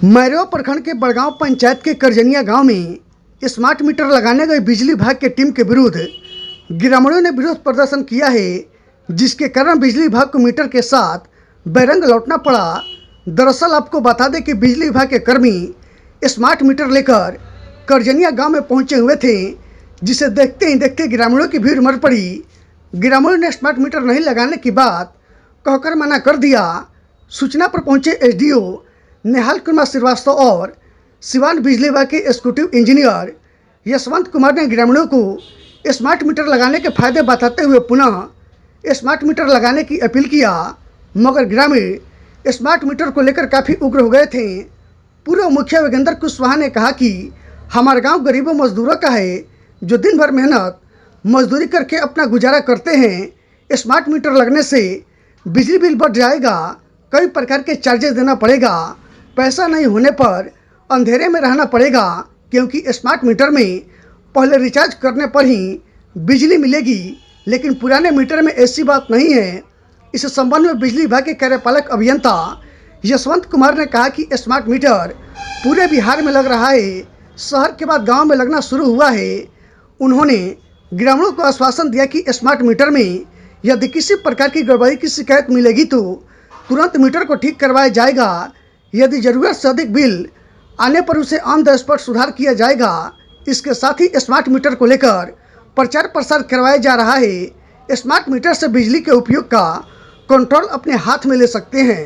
मैरवा प्रखंड के बड़गांव पंचायत के करजनिया गांव में स्मार्ट मीटर लगाने गई बिजली विभाग के टीम के विरुद्ध ग्रामीणों ने विरोध प्रदर्शन किया है, जिसके कारण बिजली विभाग को मीटर के साथ बैरंग लौटना पड़ा। दरअसल आपको बता दें कि बिजली विभाग के कर्मी स्मार्ट मीटर लेकर करजनिया गांव में पहुंचे हुए थे, जिसे देखते ही देखते ग्रामीणों की भीड़ उमड़ पड़ी। ग्रामीणों ने स्मार्ट मीटर नहीं लगाने की बात कहकर मना कर दिया। सूचना पर पहुंचे एसडीओ निहाल कुमार श्रीवास्तव और सिवान बिजली विभाग के एग्जीक्यूटिव इंजीनियर यशवंत कुमार ने ग्रामीणों को स्मार्ट मीटर लगाने के फायदे बताते हुए पुनः स्मार्ट मीटर लगाने की अपील किया, मगर ग्रामीण स्मार्ट मीटर को लेकर काफ़ी उग्र हो गए थे। पूर्व मुखिया योगेंद्र कुशवाहा ने कहा कि हमारा गांव गरीबों मजदूरों का है, जो दिन भर मेहनत मजदूरी करके अपना गुजारा करते हैं। स्मार्ट मीटर लगने से बिजली बिल बढ़ जाएगा, कई प्रकार के चार्जेस देना पड़ेगा, पैसा नहीं होने पर अंधेरे में रहना पड़ेगा, क्योंकि स्मार्ट मीटर में पहले रिचार्ज करने पर ही बिजली मिलेगी, लेकिन पुराने मीटर में ऐसी बात नहीं है। इस संबंध में बिजली विभाग के कार्यपालक अभियंता यशवंत कुमार ने कहा कि स्मार्ट मीटर पूरे बिहार में लग रहा है, शहर के बाद गांव में लगना शुरू हुआ है। उन्होंने ग्रामीणों को आश्वासन दिया कि स्मार्ट मीटर में यदि किसी प्रकार की गड़बड़ी की शिकायत मिलेगी तो तुरंत मीटर को ठीक करवाया जाएगा। यदि ज़रूरत से अधिक बिल आने पर उसे ऑन द स्पॉट सुधार किया जाएगा। इसके साथ ही स्मार्ट मीटर को लेकर प्रचार प्रसार करवाया जा रहा है। स्मार्ट मीटर से बिजली के उपयोग का कंट्रोल अपने हाथ में ले सकते हैं।